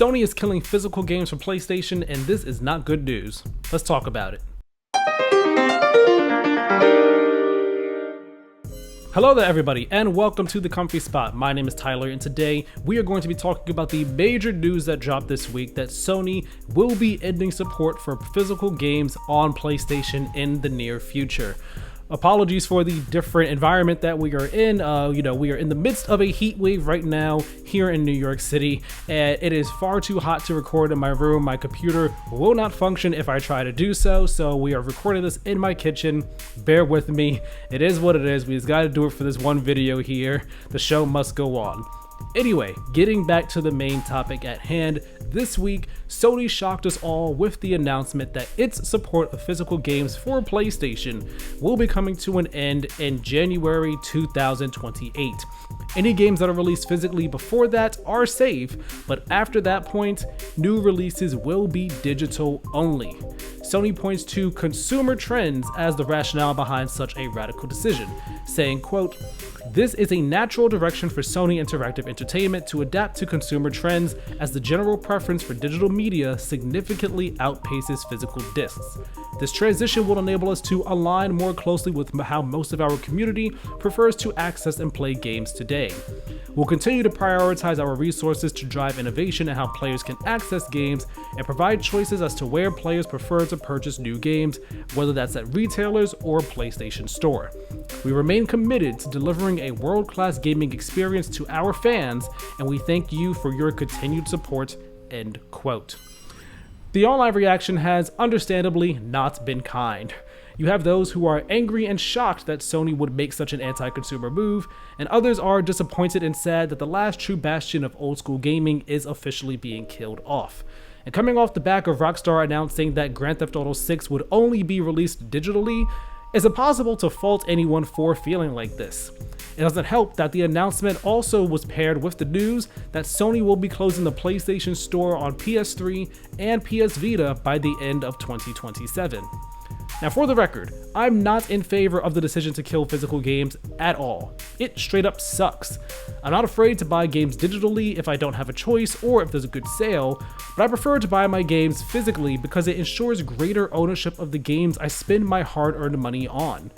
Sony is killing physical games for PlayStation, and this is not good news. Let's talk about it. Hello there everybody, and welcome to The Comfy Spot. My name is Tyler, and today we are going to be talking about the major news that dropped this week that Sony will be ending support for physical games on PlayStation in the near future. Apologies for the different environment that we are in. We are in the midst of a heat wave right now here in New York City, and it is far too hot to record in my room. My computer will not function if I try to do so, so we are recording this in my kitchen. Bear with me. It is what it is. We just got to do it for this one video here. The show must go on. Anyway, getting back to the main topic at hand, this week, Sony shocked us all with the announcement that its support of physical games for PlayStation will be coming to an end in January 2028. Any games that are released physically before that are safe, but after that point, new releases will be digital only. Sony points to consumer trends as the rationale behind such a radical decision, saying, quote, "This is a natural direction for Sony Interactive Entertainment to adapt to consumer trends as the general preference for digital media significantly outpaces physical discs. This transition will enable us to align more closely with how most of our community prefers to access and play games today. We'll continue to prioritize our resources to drive innovation in how players can access games and provide choices as to where players prefer to purchase new games, whether that's at retailers or PlayStation Store. We remain committed to delivering a world-class gaming experience to our fans, and we thank you for your continued support," end quote. The online reaction has understandably not been kind. You have those who are angry and shocked that Sony would make such an anti-consumer move, and others are disappointed and sad that the last true bastion of old-school gaming is officially being killed off. And coming off the back of Rockstar announcing that Grand Theft Auto 6 would only be released digitally, is it possible to fault anyone for feeling like this? It doesn't help that the announcement also was paired with the news that Sony will be closing the PlayStation Store on PS3 and PS Vita by the end of 2027. Now, for the record, I'm not in favor of the decision to kill physical games at all. It straight up sucks. I'm not afraid to buy games digitally if I don't have a choice or if there's a good sale, but I prefer to buy my games physically because it ensures greater ownership of the games I spend my hard-earned money on.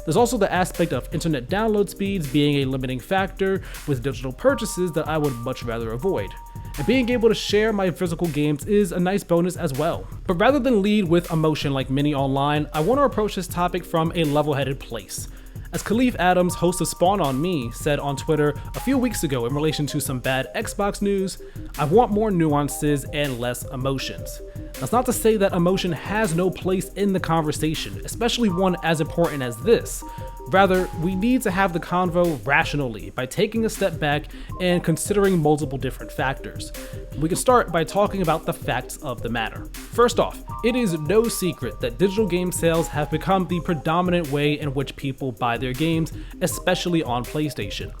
There's also the aspect of internet download speeds being a limiting factor with digital purchases that I would much rather avoid. And being able to share my physical games is a nice bonus as well. But rather than lead with emotion like many online, I want to approach this topic from a level-headed place. As Khalif Adams, host of Spawn on Me, said on Twitter a few weeks ago in relation to some bad Xbox news, "I want more nuances and less emotions." That's not to say that emotion has no place in the conversation, especially one as important as this. Rather, we need to have the convo rationally by taking a step back and considering multiple different factors. We can start by talking about the facts of the matter. First off, it is no secret that digital game sales have become the predominant way in which people buy their games, especially on PlayStation.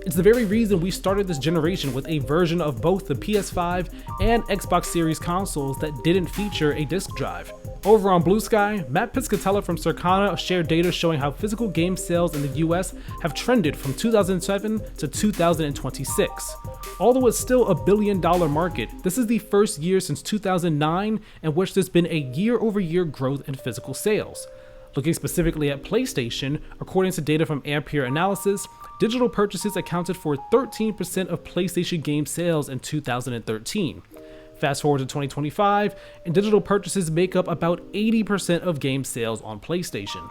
It's the very reason we started this generation with a version of both the PS5 and Xbox Series consoles that didn't feature a disc drive. Over on Blue Sky, Matt Piscatella from Circana shared data showing how physical game sales in the US have trended from 2007 to 2026. Although it's still a billion-dollar market, this is the first year since 2009 in which there's been a year-over-year growth in physical sales. Looking specifically at PlayStation, according to data from Ampere Analysis, digital purchases accounted for 13% of PlayStation game sales in 2013. Fast forward to 2025, and digital purchases make up about 80% of game sales on PlayStation.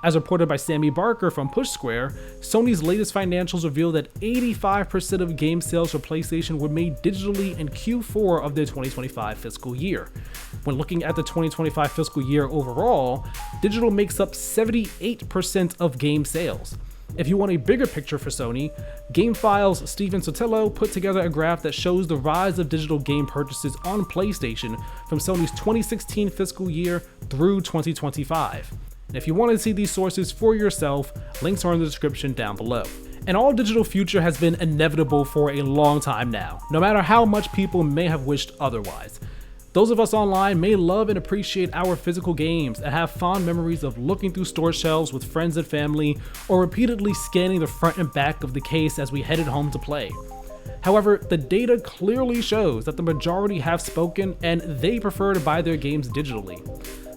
As reported by Sammy Barker from Push Square, Sony's latest financials reveal that 85% of game sales for PlayStation were made digitally in Q4 of their 2025 fiscal year. When looking at the 2025 fiscal year overall, digital makes up 78% of game sales. If you want a bigger picture for Sony, GameFile's Steven Sotillo put together a graph that shows the rise of digital game purchases on PlayStation from Sony's 2016 fiscal year through 2025. And if you want to see these sources for yourself, links are in the description down below. An all-digital future has been inevitable for a long time now, no matter how much people may have wished otherwise. Those of us online may love and appreciate our physical games and have fond memories of looking through store shelves with friends and family, or repeatedly scanning the front and back of the case as we headed home to play. However, the data clearly shows that the majority have spoken and they prefer to buy their games digitally.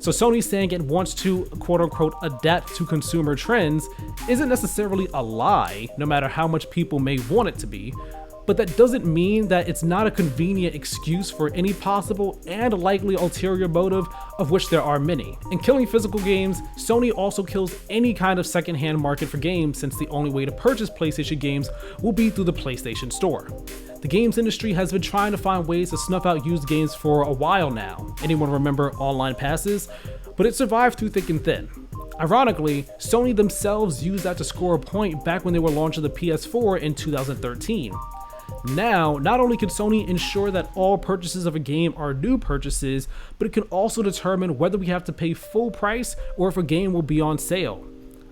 So Sony saying it wants to quote-unquote adapt to consumer trends isn't necessarily a lie, no matter how much people may want it to be, but that doesn't mean that it's not a convenient excuse for any possible and likely ulterior motive, of which there are many. In killing physical games, Sony also kills any kind of secondhand market for games, since the only way to purchase PlayStation games will be through the PlayStation Store. The games industry has been trying to find ways to snuff out used games for a while now. Anyone remember online passes? But it survived through thick and thin. Ironically, Sony themselves used that to score a point back when they were launching the PS4 in 2013. Now, not only can Sony ensure that all purchases of a game are new purchases, but it can also determine whether we have to pay full price or if a game will be on sale.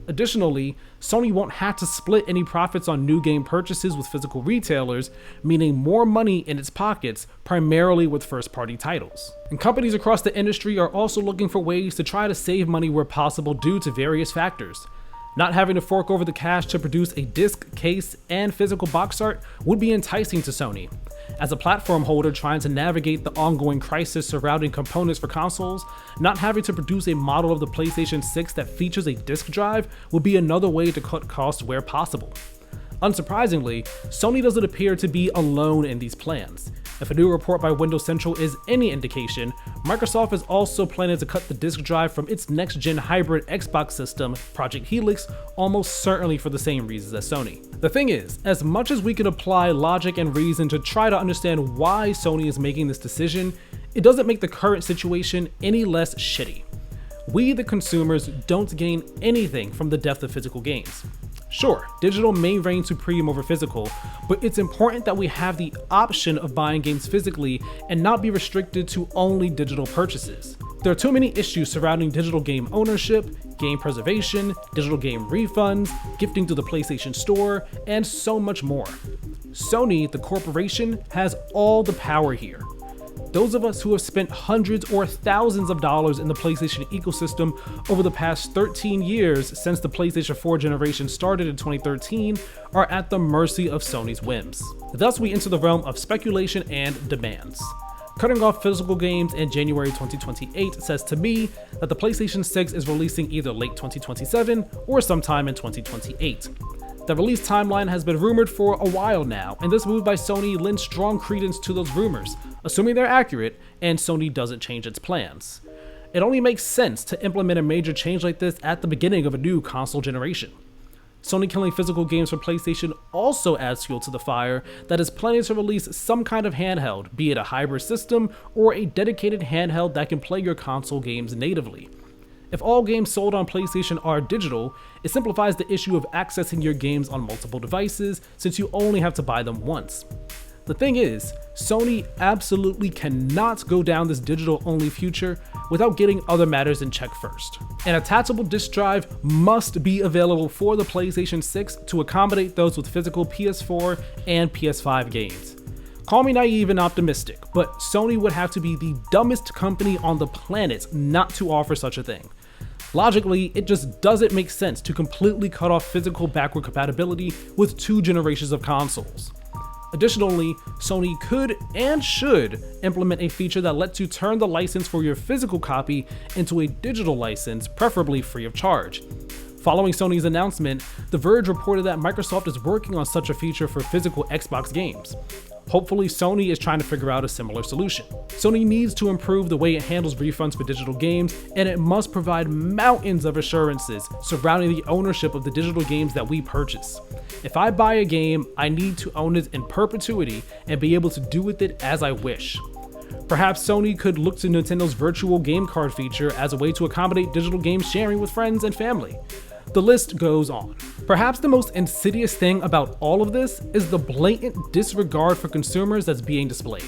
Additionally, Sony won't have to split any profits on new game purchases with physical retailers, meaning more money in its pockets, primarily with first-party titles. And companies across the industry are also looking for ways to try to save money where possible due to various factors. Not having to fork over the cash to produce a disc, case, and physical box art would be enticing to Sony. As a platform holder trying to navigate the ongoing crisis surrounding components for consoles, not having to produce a model of the PlayStation 6 that features a disc drive would be another way to cut costs where possible. Unsurprisingly, Sony doesn't appear to be alone in these plans. If a new report by Windows Central is any indication, Microsoft is also planning to cut the disk drive from its next-gen hybrid Xbox system, Project Helix, almost certainly for the same reasons as Sony. The thing is, as much as we can apply logic and reason to try to understand why Sony is making this decision, it doesn't make the current situation any less shitty. We, the consumers, don't gain anything from the death of physical games. Sure, digital may reign supreme over physical, but it's important that we have the option of buying games physically and not be restricted to only digital purchases. There are too many issues surrounding digital game ownership, game preservation, digital game refunds, gifting to the PlayStation Store, and so much more. Sony, the corporation, has all the power here. Those of us who have spent hundreds or thousands of dollars in the PlayStation ecosystem over the past 13 years since the PlayStation 4 generation started in 2013 are at the mercy of Sony's whims. Thus, we enter the realm of speculation and demands. Cutting off physical games in January 2028 says to me that the PlayStation 6 is releasing either late 2027 or sometime in 2028. The release timeline has been rumored for a while now, and this move by Sony lends strong credence to those rumors, assuming they're accurate and Sony doesn't change its plans. It only makes sense to implement a major change like this at the beginning of a new console generation. Sony killing physical games for PlayStation also adds fuel to the fire that is planning to release some kind of handheld, be it a hybrid system or a dedicated handheld that can play your console games natively. If all games sold on PlayStation are digital, it simplifies the issue of accessing your games on multiple devices since you only have to buy them once. The thing is, Sony absolutely cannot go down this digital-only future without getting other matters in check first. An attachable disk drive must be available for the PlayStation 6 to accommodate those with physical PS4 and PS5 games. Call me naive and optimistic, but Sony would have to be the dumbest company on the planet not to offer such a thing. Logically, it just doesn't make sense to completely cut off physical backward compatibility with 2 generations of consoles. Additionally, Sony could and should implement a feature that lets you turn the license for your physical copy into a digital license, preferably free of charge. Following Sony's announcement, The Verge reported that Microsoft is working on such a feature for physical Xbox games. Hopefully, Sony is trying to figure out a similar solution. Sony needs to improve the way it handles refunds for digital games, and it must provide mountains of assurances surrounding the ownership of the digital games that we purchase. If I buy a game, I need to own it in perpetuity and be able to do with it as I wish. Perhaps Sony could look to Nintendo's virtual game card feature as a way to accommodate digital game sharing with friends and family. The list goes on. Perhaps the most insidious thing about all of this is the blatant disregard for consumers that's being displayed.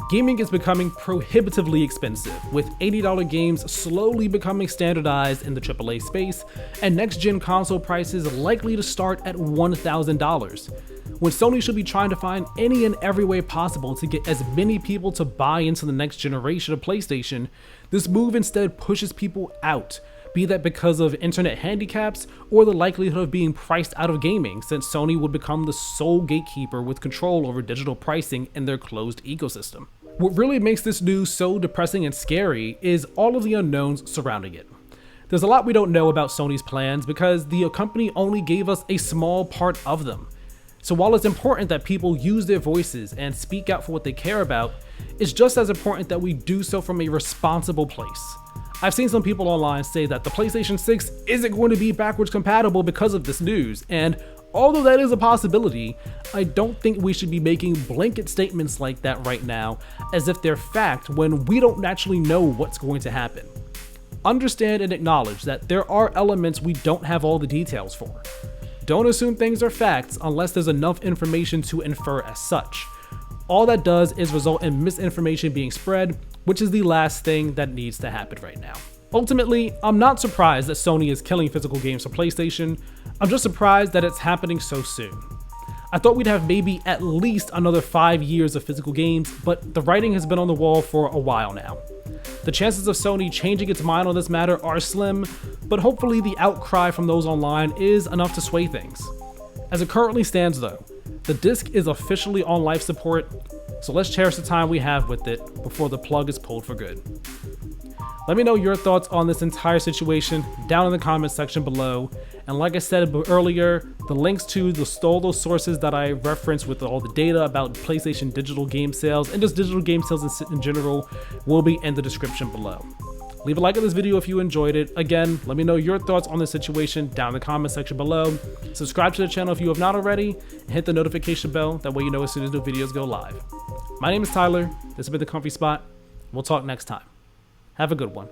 Gaming is becoming prohibitively expensive, with $80 games slowly becoming standardized in the AAA space, and next-gen console prices likely to start at $1,000. When Sony should be trying to find any and every way possible to get as many people to buy into the next generation of PlayStation, this move instead pushes people out, be that because of internet handicaps or the likelihood of being priced out of gaming, since Sony would become the sole gatekeeper with control over digital pricing in their closed ecosystem. What really makes this news so depressing and scary is all of the unknowns surrounding it. There's a lot we don't know about Sony's plans because the company only gave us a small part of them. So while it's important that people use their voices and speak out for what they care about, it's just as important that we do so from a responsible place. I've seen some people online say that the PlayStation 6 isn't going to be backwards compatible because of this news, and although that is a possibility, I don't think we should be making blanket statements like that right now as if they're fact when we don't actually know what's going to happen. Understand and acknowledge that there are elements we don't have all the details for. Don't assume things are facts unless there's enough information to infer as such. All that does is result in misinformation being spread, which is the last thing that needs to happen right now. Ultimately, I'm not surprised that Sony is killing physical games for PlayStation. I'm just surprised that it's happening so soon. I thought we'd have maybe at least another 5 years of physical games, but the writing has been on the wall for a while now. The chances of Sony changing its mind on this matter are slim, but hopefully the outcry from those online is enough to sway things. As it currently stands though, the disc is officially on life support, so let's cherish the time we have with it before the plug is pulled for good. Let me know your thoughts on this entire situation down in the comments section below. And like I said earlier, the links to all those sources that I referenced with all the data about PlayStation digital game sales and just digital game sales in general will be in the description below. Leave a like on this video if you enjoyed it. Again, let me know your thoughts on this situation down in the comment section below. Subscribe to the channel if you have not already, and hit the notification bell. That way you know as soon as new videos go live. My name is Tyler. This has been The Comfy Spot. We'll talk next time. Have a good one.